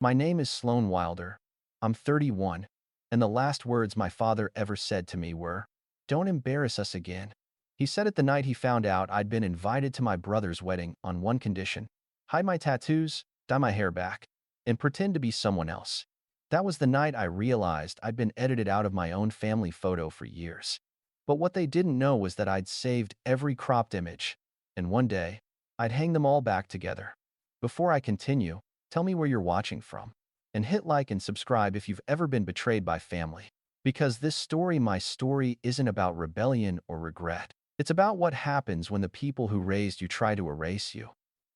My name is Sloane Wilder. I'm 31, and the last words my father ever said to me were, "Don't embarrass us again." He said it the night he found out I'd been invited to my brother's wedding on one condition: hide my tattoos, dye my hair back, and pretend to be someone else. That was the night I realized I'd been edited out of my own family photo for years. But what they didn't know was that I'd saved every cropped image, and one day, I'd hang them all back together. Before I continue, tell me where you're watching from. And hit like and subscribe if you've ever been betrayed by family. Because this story, my story, isn't about rebellion or regret. It's about what happens when the people who raised you try to erase you.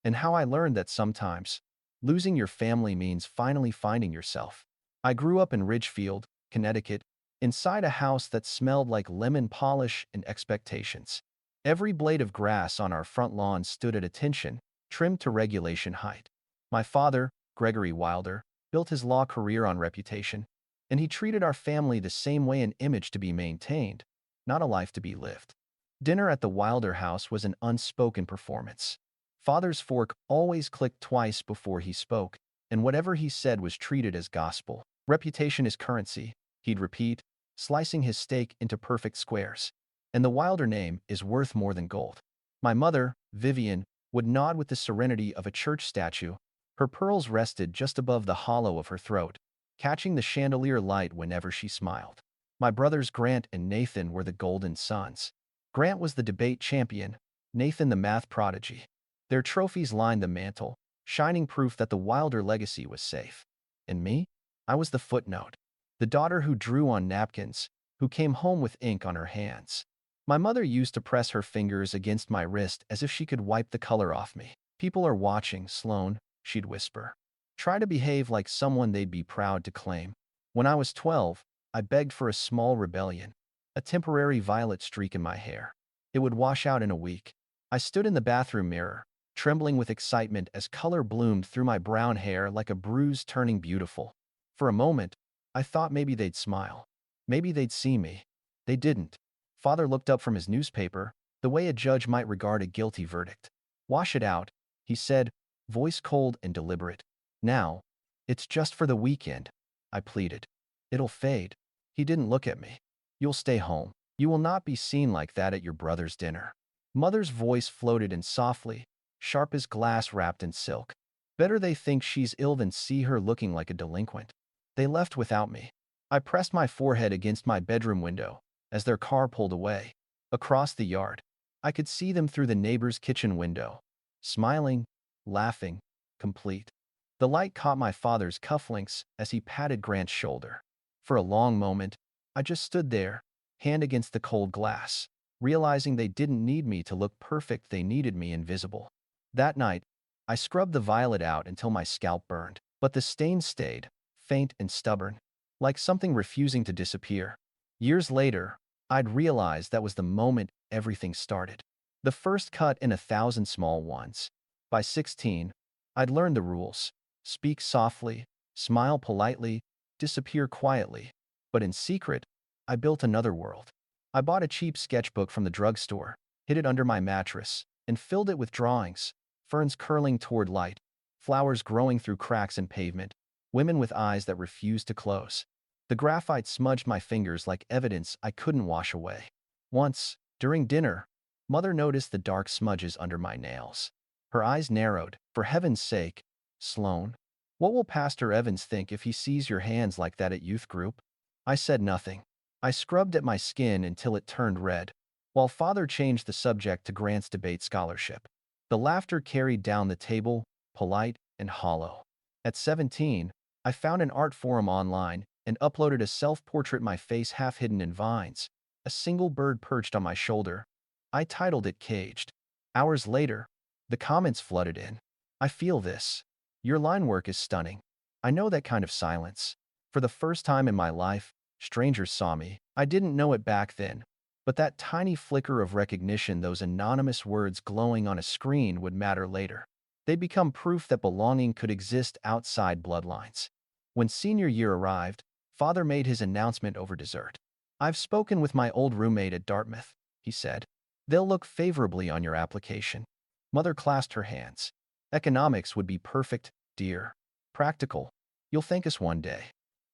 And how I learned that sometimes, losing your family means finally finding yourself. I grew up in Ridgefield, Connecticut, inside a house that smelled like lemon polish and expectations. Every blade of grass on our front lawn stood at attention, trimmed to regulation height. My father, Gregory Wilder, built his law career on reputation, and he treated our family the same way: an image to be maintained, not a life to be lived. Dinner at the Wilder house was an unspoken performance. Father's fork always clicked twice before he spoke, and whatever he said was treated as gospel. "Reputation is currency," he'd repeat, slicing his steak into perfect squares. "And the Wilder name is worth more than gold." My mother, Vivian, would nod with the serenity of a church statue. Her pearls rested just above the hollow of her throat, catching the chandelier light whenever she smiled. My brothers Grant and Nathan were the golden sons. Grant was the debate champion, Nathan the math prodigy. Their trophies lined the mantel, shining proof that the Wilder legacy was safe. And me? I was the footnote, the daughter who drew on napkins, who came home with ink on her hands. My mother used to press her fingers against my wrist as if she could wipe the color off me. "People are watching, Sloane," she'd whisper. "Try to behave like someone they'd be proud to claim." When I was 12, I begged for a small rebellion, a temporary violet streak in my hair. It would wash out in a week. I stood in the bathroom mirror, trembling with excitement as color bloomed through my brown hair like a bruise turning beautiful. For a moment, I thought maybe they'd smile. Maybe they'd see me. They didn't. Father looked up from his newspaper, the way a judge might regard a guilty verdict. "Wash it out," he said, voice cold and deliberate. "Now, it's just for the weekend," I pleaded. "It'll fade." He didn't look at me. "You'll stay home. You will not be seen like that at your brother's dinner." Mother's voice floated in softly, sharp as glass wrapped in silk. "Better they think she's ill than see her looking like a delinquent." They left without me. I pressed my forehead against my bedroom window as their car pulled away. Across the yard, I could see them through the neighbor's kitchen window, smiling, laughing, complete. The light caught my father's cufflinks as he patted Grant's shoulder. For a long moment, I just stood there, hand against the cold glass, realizing they didn't need me to look perfect, they needed me invisible. That night, I scrubbed the violet out until my scalp burned, but the stain stayed, faint and stubborn, like something refusing to disappear. Years later, I'd realized that was the moment everything started. The first cut in 1,000 small ones. By 16, I'd learned the rules: speak softly, smile politely, disappear quietly. But in secret, I built another world. I bought a cheap sketchbook from the drugstore, hid it under my mattress, and filled it with drawings: ferns curling toward light, flowers growing through cracks in pavement, women with eyes that refused to close. The graphite smudged my fingers like evidence I couldn't wash away. Once, during dinner, Mother noticed the dark smudges under my nails. Her eyes narrowed. "For heaven's sake, Sloane, what will Pastor Evans think if he sees your hands like that at youth group?" I said nothing. I scrubbed at my skin until it turned red, while Father changed the subject to Grant's debate scholarship. The laughter carried down the table, polite and hollow. At 17, I found an art forum online and uploaded a self-portrait, my face half hidden in vines. A single bird perched on my shoulder. I titled it "Caged." Hours later, the comments flooded in. "I feel this. Your line work is stunning. I know that kind of silence." For the first time in my life, strangers saw me. I didn't know it back then, but that tiny flicker of recognition, those anonymous words glowing on a screen, would matter later. They'd become proof that belonging could exist outside bloodlines. When senior year arrived, Father made his announcement over dessert. "I've spoken with my old roommate at Dartmouth," he said. "They'll look favorably on your application." Mother clasped her hands. "Economics would be perfect, dear. Practical." You'll thank us one day.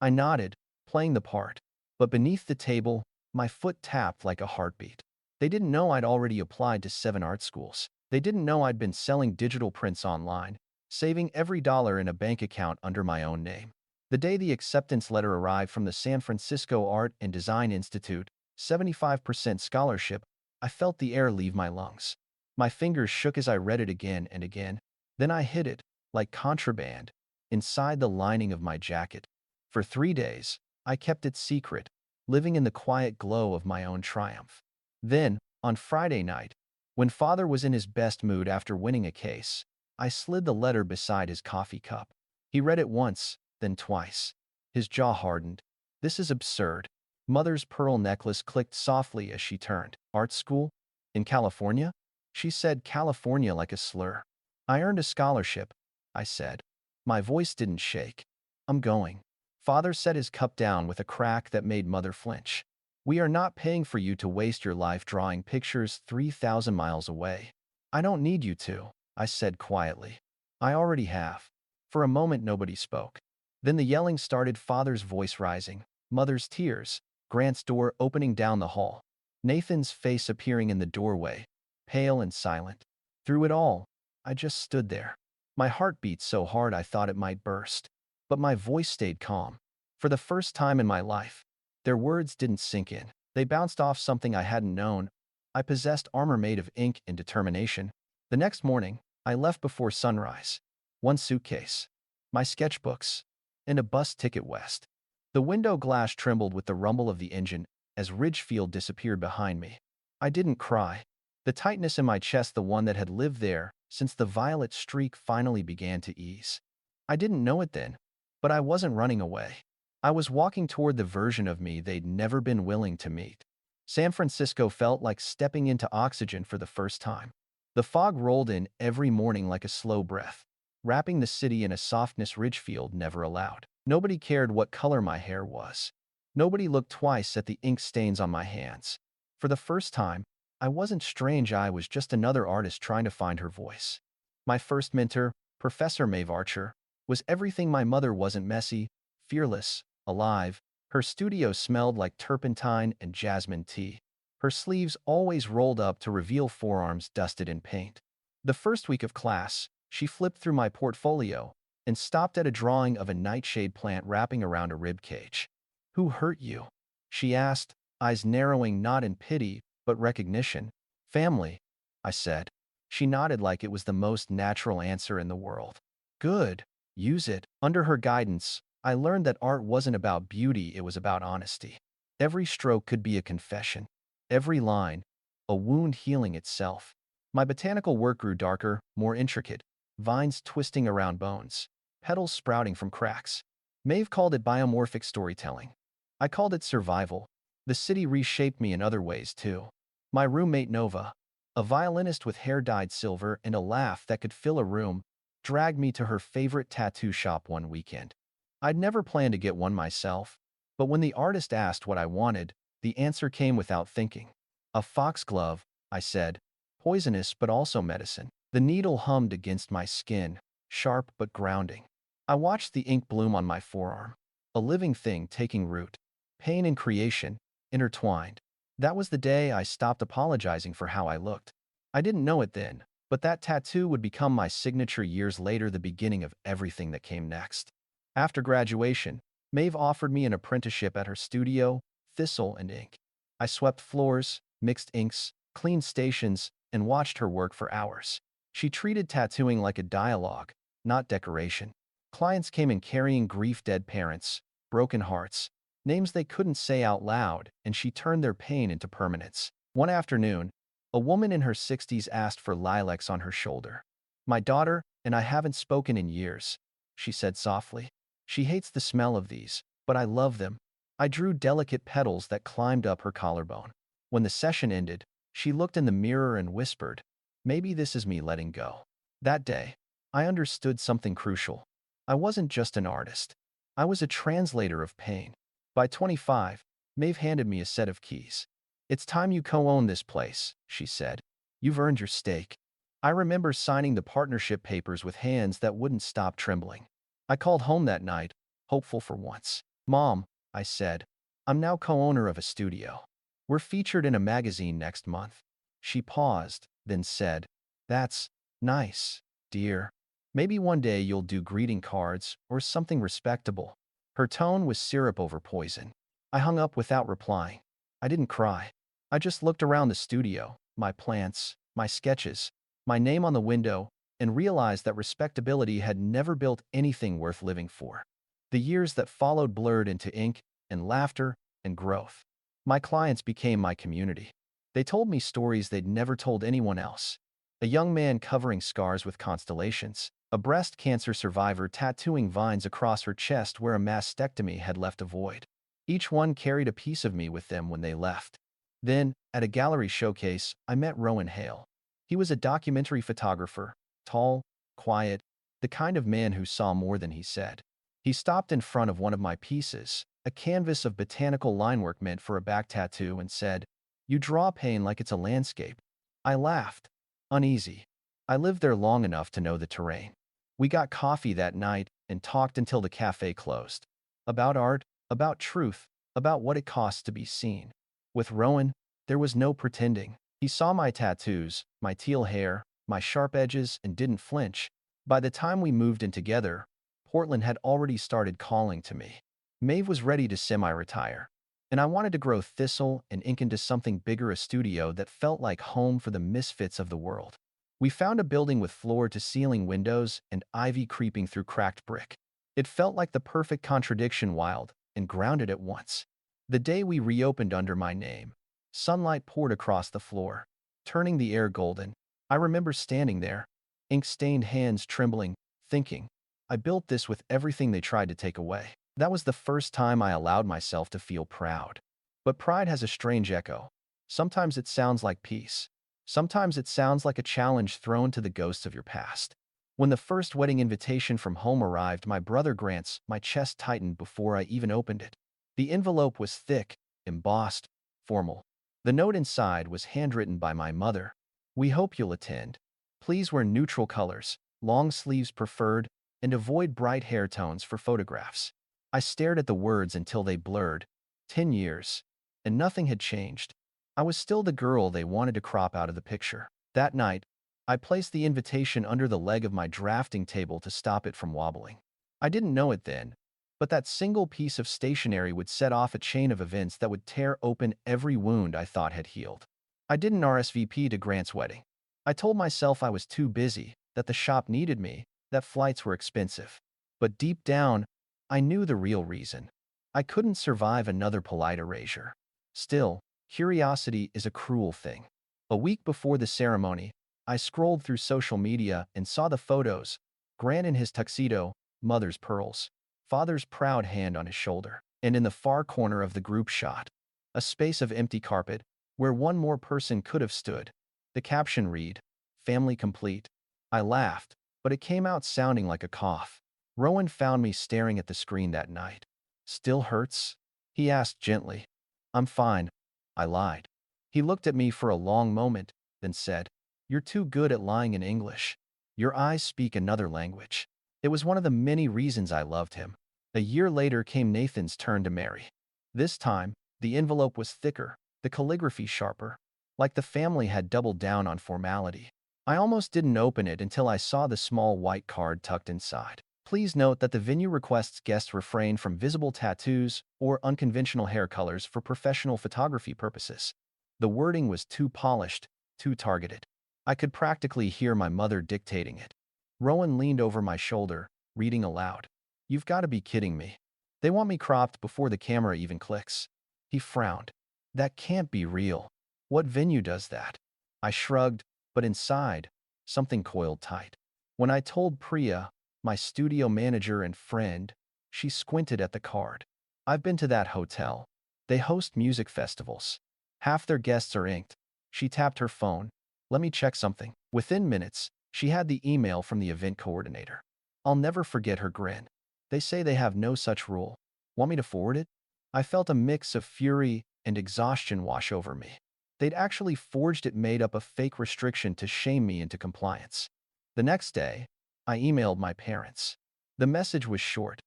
I nodded, playing the part. But beneath the table, my foot tapped like a heartbeat. They didn't know I'd already applied to 7 art schools. They didn't know I'd been selling digital prints online, saving every dollar in a bank account under my own name. The day the acceptance letter arrived from the San Francisco Art and Design Institute, 75% scholarship, I felt the air leave my lungs. My fingers shook as I read it again and again. Then I hid it, like contraband, inside the lining of my jacket. For 3 days, I kept it secret, living in the quiet glow of my own triumph. Then, on Friday night, when Father was in his best mood after winning a case, I slid the letter beside his coffee cup. He read it once, then twice. His jaw hardened. This is absurd. Mother's pearl necklace clicked softly as she turned. Art school? In California? She said California like a slur. I earned a scholarship, I said. My voice didn't shake. I'm going. Father set his cup down with a crack that made Mother flinch. We are not paying for you to waste your life drawing pictures 3,000 miles away. I don't need you to, I said quietly. I already have. For a moment nobody spoke. Then the yelling started, Father's voice rising, Mother's tears, Grant's door opening down the hall, Nathan's face appearing in the doorway, pale and silent. Through it all, I just stood there. My heart beat so hard I thought it might burst. But my voice stayed calm. For the first time in my life, their words didn't sink in. They bounced off something I hadn't known. I possessed armor made of ink and determination. The next morning, I left before sunrise. One suitcase, my sketchbooks, and a bus ticket west. The window glass trembled with the rumble of the engine as Ridgefield disappeared behind me. I didn't cry. The tightness in my chest, the one that had lived there since the violet streak, finally began to ease. I didn't know it then, but I wasn't running away. I was walking toward the version of me they'd never been willing to meet. San Francisco felt like stepping into oxygen for the first time. The fog rolled in every morning like a slow breath, wrapping the city in a softness Ridgefield never allowed. Nobody cared what color my hair was. Nobody looked twice at the ink stains on my hands. For the first time, I wasn't strange, I was just another artist trying to find her voice. My first mentor, Professor Maeve Archer, was everything my mother wasn't: messy, fearless, alive. Her studio smelled like turpentine and jasmine tea. Her sleeves always rolled up to reveal forearms dusted in paint. The first week of class, she flipped through my portfolio and stopped at a drawing of a nightshade plant wrapping around a rib cage. "Who hurt you?" she asked, eyes narrowing not in pity, but recognition. "Family," I said. She nodded like it was the most natural answer in the world. "Good. Use it." Under her guidance, I learned that art wasn't about beauty, it was about honesty. Every stroke could be a confession. Every line, a wound healing itself. My botanical work grew darker, more intricate, vines twisting around bones, petals sprouting from cracks. Maeve called it biomorphic storytelling. I called it survival. The city reshaped me in other ways, too. My roommate Nova, a violinist with hair dyed silver and a laugh that could fill a room, dragged me to her favorite tattoo shop one weekend. I'd never planned to get one myself, but when the artist asked what I wanted, the answer came without thinking. "A foxglove," I said, "poisonous but also medicine." The needle hummed against my skin, sharp but grounding. I watched the ink bloom on my forearm, a living thing taking root. Pain and creation, intertwined. That was the day I stopped apologizing for how I looked. I didn't know it then, but that tattoo would become my signature years later, the beginning of everything that came next. After graduation, Maeve offered me an apprenticeship at her studio, Thistle and Ink. I swept floors, mixed inks, cleaned stations, and watched her work for hours. She treated tattooing like a dialogue, not decoration. Clients came in carrying grief, dead parents, broken hearts, names they couldn't say out loud, and she turned their pain into permanence. One afternoon, a woman in her 60s asked for lilacs on her shoulder. "My daughter and I haven't spoken in years," she said softly. "She hates the smell of these, but I love them." I drew delicate petals that climbed up her collarbone. When the session ended, she looked in the mirror and whispered, "Maybe this is me letting go." That day, I understood something crucial. I wasn't just an artist. I was a translator of pain. By 25, Maeve handed me a set of keys. "It's time you co-own this place," she said. "You've earned your stake." I remember signing the partnership papers with hands that wouldn't stop trembling. I called home that night, hopeful for once. Mom, I said, I'm now co-owner of a studio. We're featured in a magazine next month. She paused, then said, That's nice, dear. Maybe one day you'll do greeting cards or something respectable. Her tone was syrup over poison. I hung up without replying. I didn't cry. I just looked around the studio, my plants, my sketches, my name on the window, and realized that respectability had never built anything worth living for. The years that followed blurred into ink and laughter and growth. My clients became my community. They told me stories they'd never told anyone else. A young man covering scars with constellations, a breast cancer survivor tattooing vines across her chest where a mastectomy had left a void. Each one carried a piece of me with them when they left. Then, at a gallery showcase, I met Rowan Hale. He was a documentary photographer, tall, quiet, the kind of man who saw more than he said. He stopped in front of one of my pieces, a canvas of botanical linework meant for a back tattoo, and said, "You draw pain like it's a landscape." I laughed, uneasy. I lived there long enough to know the terrain. We got coffee that night and talked until the cafe closed. About art, about truth, about what it costs to be seen. With Rowan, there was no pretending. He saw my tattoos, my teal hair, my sharp edges, and didn't flinch. By the time we moved in together, Portland had already started calling to me. Maeve was ready to semi-retire, and I wanted to grow thistle and ink into something bigger, a studio that felt like home for the misfits of the world. We found a building with floor-to-ceiling windows and ivy creeping through cracked brick. It felt like the perfect contradiction, wild and grounded at once. The day we reopened under my name, sunlight poured across the floor, turning the air golden. I remember standing there, ink-stained hands trembling, thinking, I built this with everything they tried to take away. That was the first time I allowed myself to feel proud. But pride has a strange echo. Sometimes it sounds like peace. Sometimes it sounds like a challenge thrown to the ghosts of your past. When the first wedding invitation from home arrived, my brother Grant's, my chest tightened before I even opened it. The envelope was thick, embossed, formal. The note inside was handwritten by my mother. "We hope you'll attend. Please wear neutral colors, long sleeves preferred, and avoid bright hair tones for photographs." I stared at the words until they blurred. 10 years. And nothing had changed. I was still the girl they wanted to crop out of the picture. That night, I placed the invitation under the leg of my drafting table to stop it from wobbling. I didn't know it then, but that single piece of stationery would set off a chain of events that would tear open every wound I thought had healed. I didn't RSVP to Grant's wedding. I told myself I was too busy, that the shop needed me, that flights were expensive. But deep down, I knew the real reason. I couldn't survive another polite erasure. Still, curiosity is a cruel thing. A week before the ceremony, I scrolled through social media and saw the photos. Grant in his tuxedo, mother's pearls, father's proud hand on his shoulder, and in the far corner of the group shot, a space of empty carpet where one more person could have stood. The caption read, "Family complete." I laughed, but it came out sounding like a cough. Rowan found me staring at the screen that night. "Still hurts?" he asked gently. "I'm fine," I lied. He looked at me for a long moment, then said, "You're too good at lying in English. Your eyes speak another language." It was one of the many reasons I loved him. A year later came Nathan's turn to marry. This time, the envelope was thicker, the calligraphy sharper, like the family had doubled down on formality. I almost didn't open it until I saw the small white card tucked inside. "Please note that the venue requests guests refrain from visible tattoos or unconventional hair colors for professional photography purposes." The wording was too polished, too targeted. I could practically hear my mother dictating it. Rowan leaned over my shoulder, reading aloud. "You've got to be kidding me. They want me cropped before the camera even clicks." He frowned. "That can't be real. What venue does that?" I shrugged, but inside, something coiled tight. When I told Priya, my studio manager and friend, she squinted at the card. "I've been to that hotel. They host music festivals. Half their guests are inked." She tapped her phone. "Let me check something." Within minutes, she had the email from the event coordinator. I'll never forget her grin. "They say they have no such rule. Want me to forward it?" I felt a mix of fury and exhaustion wash over me. They'd actually forged it, made up a fake restriction to shame me into compliance. The next day, I emailed my parents. The message was short.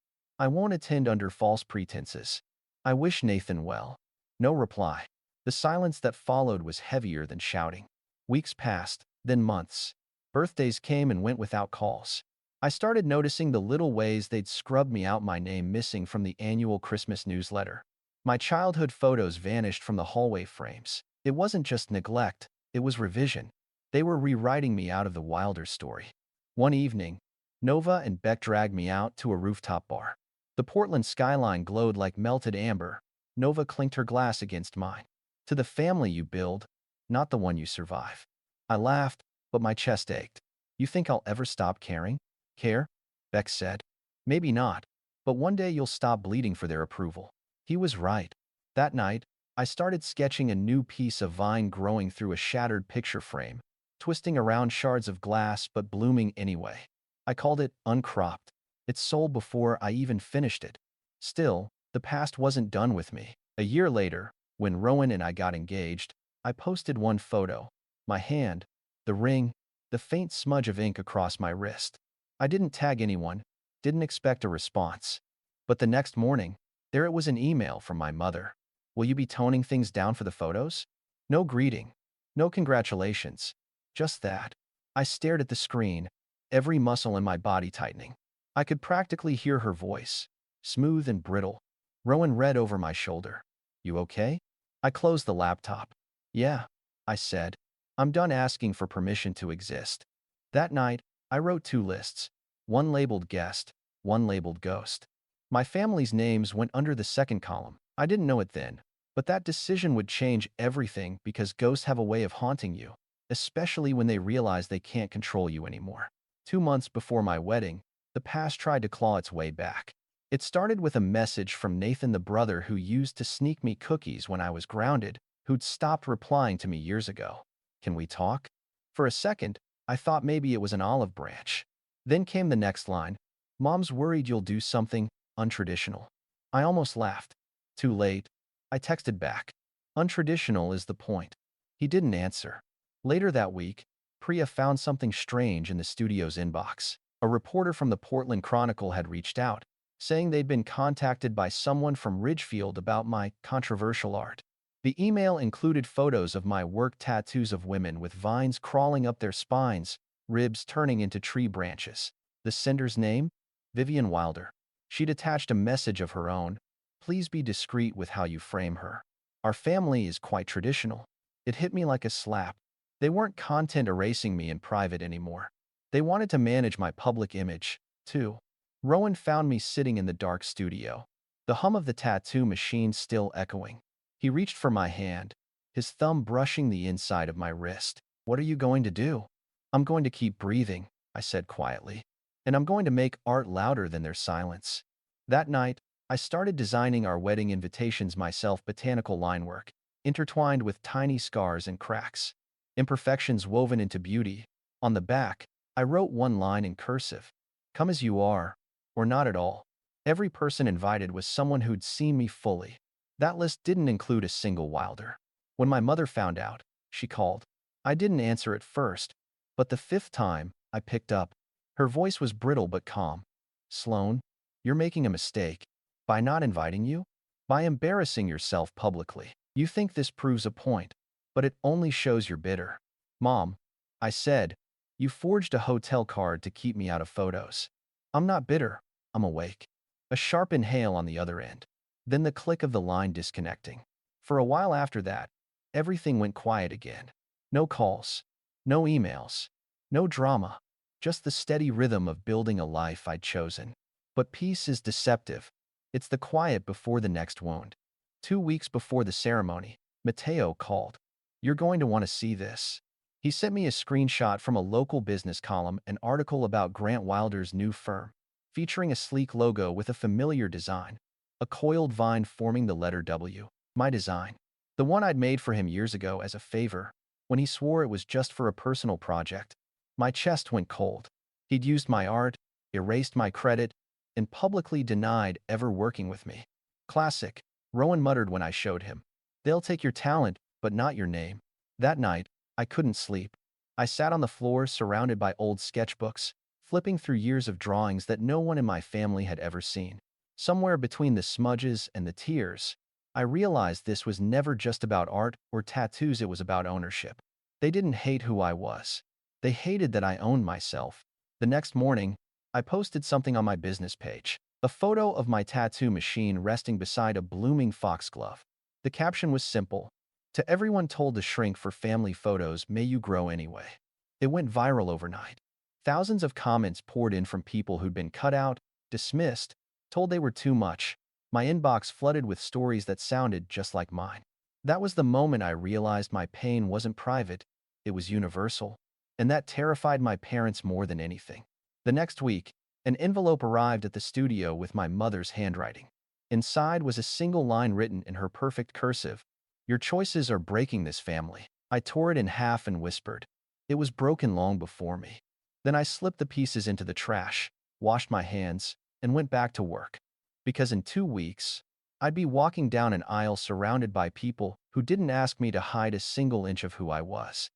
I won't attend under false pretenses. I wish Nathan well. No reply. The silence that followed was heavier than shouting. Weeks passed, then months. Birthdays came and went without calls. I started noticing the little ways they'd scrubbed me out, my name missing from the annual Christmas newsletter. My childhood photos vanished from the hallway frames. It wasn't just neglect, it was revision. They were rewriting me out of the Wilder story. One evening, Nova and Beck dragged me out to a rooftop bar. The Portland skyline glowed like melted amber. Nova clinked her glass against mine. To the family you build, not the one you survive. I laughed, but my chest ached. You think I'll ever stop caring? Care? Beck said. Maybe not, but one day you'll stop bleeding for their approval. He was right. That night, I started sketching a new piece of vine growing through a shattered picture frame, twisting around shards of glass but blooming anyway. I called it Uncropped. It sold before I even finished it. Still, the past wasn't done with me. A year later, when Rowan and I got engaged, I posted one photo. My hand, the ring, the faint smudge of ink across my wrist. I didn't tag anyone, didn't expect a response. But the next morning, there it was, an email from my mother. Will you be toning things down for the photos? No greeting, no congratulations, just that. I stared at the screen, every muscle in my body tightening. I could practically hear her voice, smooth and brittle. Rowan read over my shoulder. You okay? I closed the laptop. Yeah, I said. I'm done asking for permission to exist. That night, I wrote 2 lists. One labeled guest, one labeled ghost. My family's names went under the second column. I didn't know it then, but that decision would change everything because ghosts have a way of haunting you, especially when they realize they can't control you anymore. 2 months before my wedding, the past tried to claw its way back. It started with a message from Nathan, the brother who used to sneak me cookies when I was grounded, who'd stopped replying to me years ago. Can we talk? For a second, I thought maybe it was an olive branch. Then came the next line. Mom's worried you'll do something untraditional. I almost laughed. Too late. I texted back. Untraditional is the point. He didn't answer. Later that week, Priya found something strange in the studio's inbox. A reporter from the Portland Chronicle had reached out, saying they'd been contacted by someone from Ridgefield about my controversial art. The email included photos of my work tattoos of women with vines crawling up their spines, ribs turning into tree branches. The sender's name? Vivian Wilder. She'd attached a message of her own. Please be discreet with how you frame her. Our family is quite traditional. It hit me like a slap. They weren't content erasing me in private anymore. They wanted to manage my public image, too. Rowan found me sitting in the dark studio, the hum of the tattoo machine still echoing. He reached for my hand, his thumb brushing the inside of my wrist. What are you going to do? I'm going to keep breathing, I said quietly. And I'm going to make art louder than their silence. That night, I started designing our wedding invitations myself, botanical linework, intertwined with tiny scars and cracks. Imperfections woven into beauty. On the back, I wrote one line in cursive. Come as you are, or not at all. Every person invited was someone who'd seen me fully. That list didn't include a single Wilder. When my mother found out, she called. I didn't answer at first, but the 5th time, I picked up. Her voice was brittle but calm. Sloane, you're making a mistake. By not inviting you? By embarrassing yourself publicly. You think this proves a point, but it only shows you're bitter. Mom, I said, you forged a hotel card to keep me out of photos. I'm not bitter, I'm awake. A sharp inhale on the other end. Then the click of the line disconnecting. For a while after that, everything went quiet again. No calls, no emails, no drama, just the steady rhythm of building a life I'd chosen. But peace is deceptive. It's the quiet before the next wound. 2 weeks before the ceremony, Mateo called. You're going to want to see this. He sent me a screenshot from a local business column, an article about Grant Wilder's new firm, featuring a sleek logo with a familiar design, a coiled vine forming the letter W. My design. The one I'd made for him years ago as a favor, when he swore it was just for a personal project. My chest went cold. He'd used my art, erased my credit, and publicly denied ever working with me. Classic, Rowan muttered when I showed him. They'll take your talent, but not your name. That night, I couldn't sleep. I sat on the floor surrounded by old sketchbooks, flipping through years of drawings that no one in my family had ever seen. Somewhere between the smudges and the tears, I realized this was never just about art or tattoos, it was about ownership. They didn't hate who I was. They hated that I owned myself. The next morning, I posted something on my business page. A photo of my tattoo machine resting beside a blooming foxglove. The caption was simple. To everyone told to shrink for family photos, may you grow anyway. It went viral overnight. Thousands of comments poured in from people who'd been cut out, dismissed, told they were too much. My inbox flooded with stories that sounded just like mine. That was the moment I realized my pain wasn't private, it was universal. And that terrified my parents more than anything. The next week, an envelope arrived at the studio with my mother's handwriting. Inside was a single line written in her perfect cursive. Your choices are breaking this family. I tore it in half and whispered. It was broken long before me. Then I slipped the pieces into the trash, washed my hands, and went back to work. Because in 2 weeks, I'd be walking down an aisle surrounded by people who didn't ask me to hide a single inch of who I was.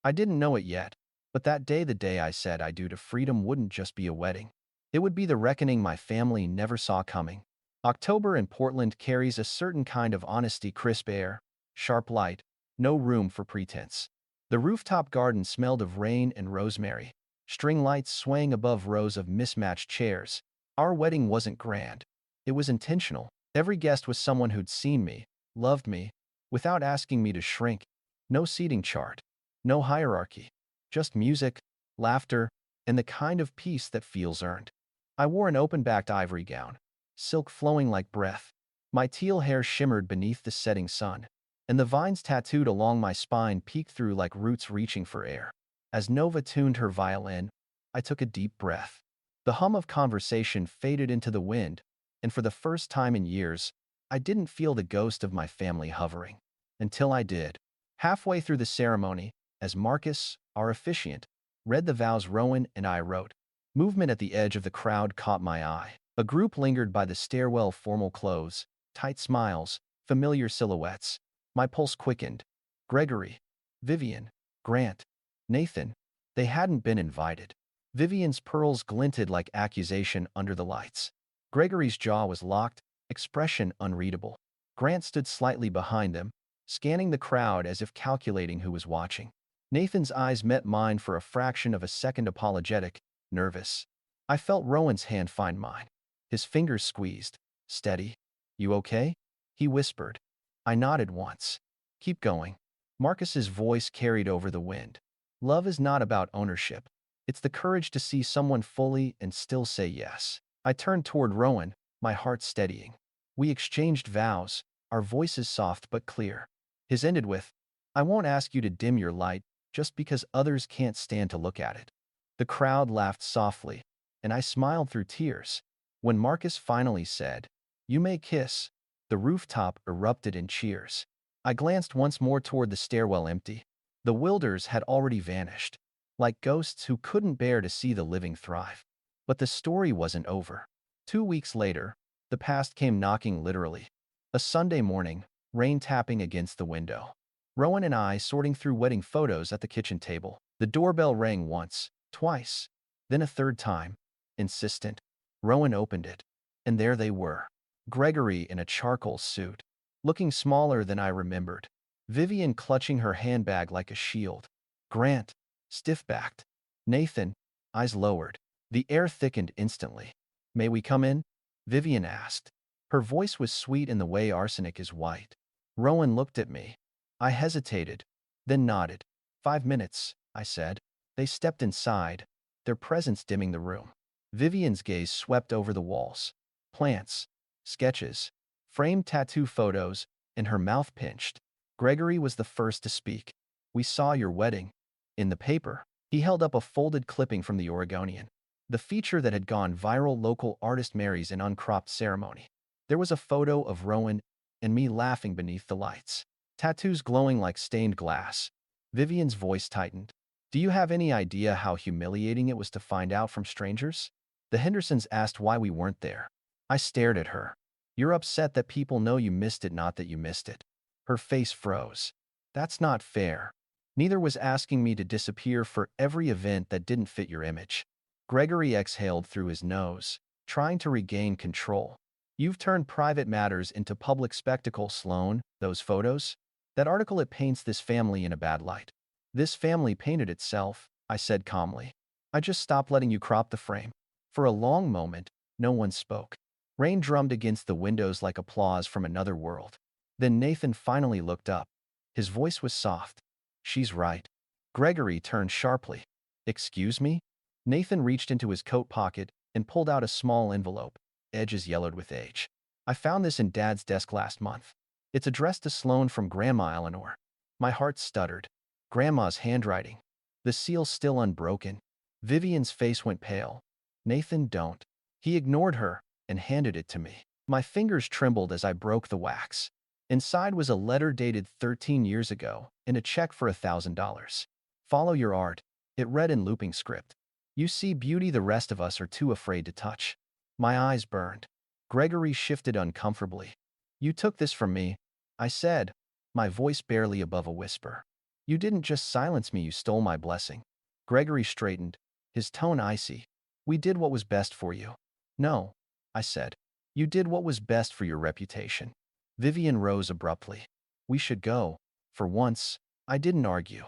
I didn't know it yet, but that day, the day I said I do to freedom, wouldn't just be a wedding. It would be the reckoning my family never saw coming. October in Portland carries a certain kind of honesty, crisp air, sharp light, no room for pretense. The rooftop garden smelled of rain and rosemary, string lights swaying above rows of mismatched chairs. Our wedding wasn't grand. It was intentional. Every guest was someone who'd seen me, loved me, without asking me to shrink. No seating chart, no hierarchy, just music, laughter, and the kind of peace that feels earned. I wore an open-backed ivory gown, silk flowing like breath. My teal hair shimmered beneath the setting sun, and the vines tattooed along my spine peeked through like roots reaching for air. As Nova tuned her violin, I took a deep breath. The hum of conversation faded into the wind, and for the first time in years, I didn't feel the ghost of my family hovering. Until I did. Halfway through the ceremony, as Marcus, our officiant, read the vows, Rowan and I wrote. Movement at the edge of the crowd caught my eye. A group lingered by the stairwell, formal clothes, tight smiles, familiar silhouettes. My pulse quickened. Gregory, Vivian, Grant, Nathan. They hadn't been invited. Vivian's pearls glinted like accusation under the lights. Gregory's jaw was locked, expression unreadable. Grant stood slightly behind them, scanning the crowd as if calculating who was watching. Nathan's eyes met mine for a fraction of a second, apologetic, nervous. I felt Rowan's hand find mine. His fingers squeezed. Steady. You okay? He whispered. I nodded once. Keep going. Marcus's voice carried over the wind. Love is not about ownership. It's the courage to see someone fully and still say yes. I turned toward Rowan, my heart steadying. We exchanged vows, our voices soft but clear. His ended with, I won't ask you to dim your light just because others can't stand to look at it. The crowd laughed softly, and I smiled through tears. When Marcus finally said, You may kiss, the rooftop erupted in cheers. I glanced once more toward the stairwell, empty. The Wilders had already vanished, like ghosts who couldn't bear to see the living thrive. But the story wasn't over. 2 weeks later, the past came knocking, literally. A Sunday morning, rain tapping against the window. Rowan and I sorting through wedding photos at the kitchen table. The doorbell rang once, twice, then a third time. Insistent. Rowan opened it, and there they were. Gregory in a charcoal suit, looking smaller than I remembered. Vivian clutching her handbag like a shield. Grant, stiff-backed. Nathan, eyes lowered. The air thickened instantly. May we come in? Vivian asked. Her voice was sweet in the way arsenic is white. Rowan looked at me. I hesitated, then nodded. 5 minutes, I said. They stepped inside, their presence dimming the room. Vivian's gaze swept over the walls. Plants, sketches, framed tattoo photos, and her mouth pinched. Gregory was the first to speak. We saw your wedding. In the paper. He held up a folded clipping from the Oregonian. The feature that had gone viral, local artist marries in uncropped ceremony. There was a photo of Rowan and me laughing beneath the lights. Tattoos glowing like stained glass. Vivian's voice tightened. Do you have any idea how humiliating it was to find out from strangers? The Hendersons asked why we weren't there. I stared at her. You're upset that people know you missed it, not that you missed it. Her face froze. That's not fair. Neither was asking me to disappear for every event that didn't fit your image. Gregory exhaled through his nose, trying to regain control. You've turned private matters into public spectacle, Sloane. Those photos? That article, it paints this family in a bad light. This family painted itself, I said calmly. I just stopped letting you crop the frame. For a long moment, no one spoke. Rain drummed against the windows like applause from another world. Then Nathan finally looked up. His voice was soft. She's right. Gregory turned sharply. Excuse me? Nathan reached into his coat pocket and pulled out a small envelope, edges yellowed with age. I found this in Dad's desk last month. It's addressed to Sloane from Grandma Eleanor. My heart stuttered. Grandma's handwriting. The seal still unbroken. Vivian's face went pale. Nathan, don't. He ignored her and handed it to me. My fingers trembled as I broke the wax. Inside was a letter dated 13 years ago and a check for $1,000. Follow your art, it read in looping script. You see beauty the rest of us are too afraid to touch. My eyes burned. Gregory shifted uncomfortably. You took this from me, I said, my voice barely above a whisper. You didn't just silence me, you stole my blessing. Gregory straightened, his tone icy. We did what was best for you. No, I said. You did what was best for your reputation. Vivian rose abruptly. We should go. For once, I didn't argue.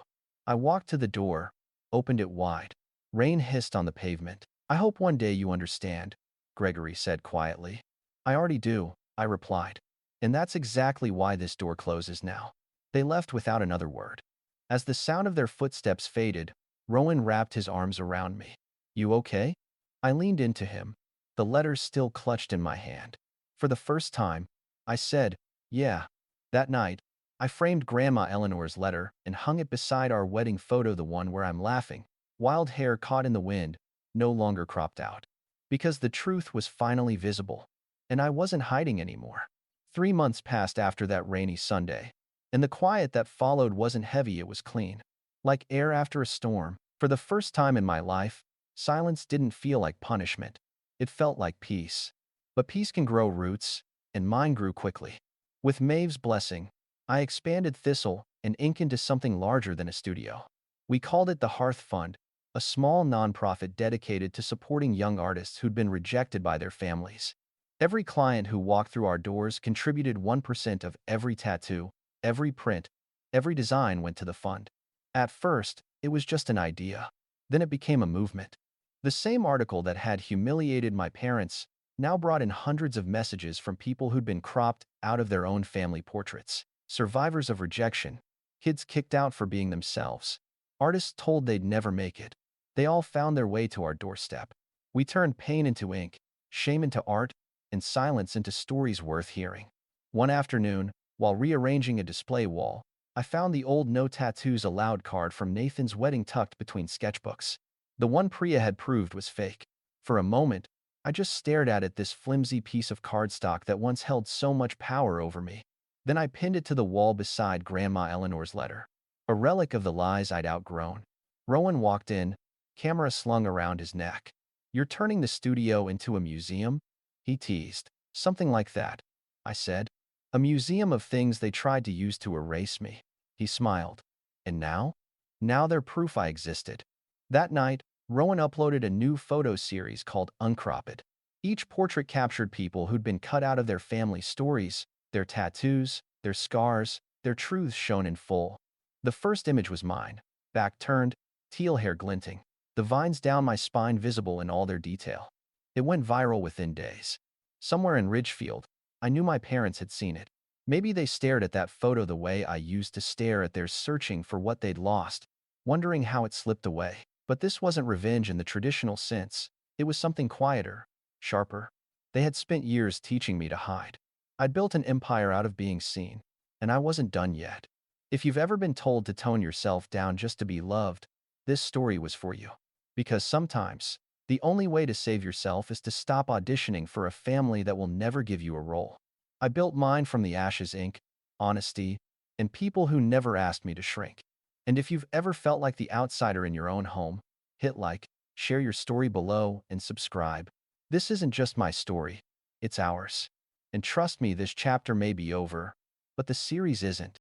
I walked to the door, opened it wide. Rain hissed on the pavement. I hope one day you understand, Gregory said quietly. I already do, I replied. And that's exactly why this door closes now. They left without another word. As the sound of their footsteps faded, Rowan wrapped his arms around me. You okay? I leaned into him, the letters still clutched in my hand. For the first time, I said, yeah. That night, I framed Grandma Eleanor's letter and hung it beside our wedding photo, the one where I'm laughing, wild hair caught in the wind, no longer cropped out. Because the truth was finally visible, and I wasn't hiding anymore. 3 months passed after that rainy Sunday, and the quiet that followed wasn't heavy, it was clean. Like air after a storm. For the first time in my life, silence didn't feel like punishment. It felt like peace. But peace can grow roots, and mine grew quickly. With Maeve's blessing, I expanded Thistle and Ink into something larger than a studio. We called it the Hearth Fund, a small nonprofit dedicated to supporting young artists who'd been rejected by their families. Every client who walked through our doors contributed 1% of every tattoo, every print, every design went to the fund. At first, it was just an idea. Then it became a movement. The same article that had humiliated my parents now brought in hundreds of messages from people who'd been cropped out of their own family portraits. Survivors of rejection, kids kicked out for being themselves, artists told they'd never make it. They all found their way to our doorstep. We turned pain into ink, shame into art, and silence into stories worth hearing. One afternoon, while rearranging a display wall, I found the old "No Tattoos Allowed" card from Nathan's wedding tucked between sketchbooks. The one Priya had proved was fake. For a moment, I just stared at it, this flimsy piece of cardstock that once held so much power over me. Then I pinned it to the wall beside Grandma Eleanor's letter, a relic of the lies I'd outgrown. Rowan walked in, camera slung around his neck. You're turning the studio into a museum? He teased. Something like that, I said. A museum of things they tried to use to erase me. He smiled. And now? Now they're proof I existed. That night, Rowan uploaded a new photo series called Uncropped. Each portrait captured people who'd been cut out of their family stories, their tattoos, their scars, their truths shown in full. The first image was mine, back turned, teal hair glinting, the vines down my spine visible in all their detail. It went viral within days. Somewhere in Ridgefield, I knew my parents had seen it. Maybe they stared at that photo the way I used to stare at theirs, searching for what they'd lost, wondering how it slipped away. But this wasn't revenge in the traditional sense. It was something quieter, sharper. They had spent years teaching me to hide. I'd built an empire out of being seen, and I wasn't done yet. If you've ever been told to tone yourself down just to be loved, this story was for you. Because sometimes, the only way to save yourself is to stop auditioning for a family that will never give you a role. I built mine from the ashes, ink, honesty, and people who never asked me to shrink. And if you've ever felt like the outsider in your own home, hit like, share your story below, and subscribe. This isn't just my story, it's ours. And trust me, this chapter may be over, but the series isn't.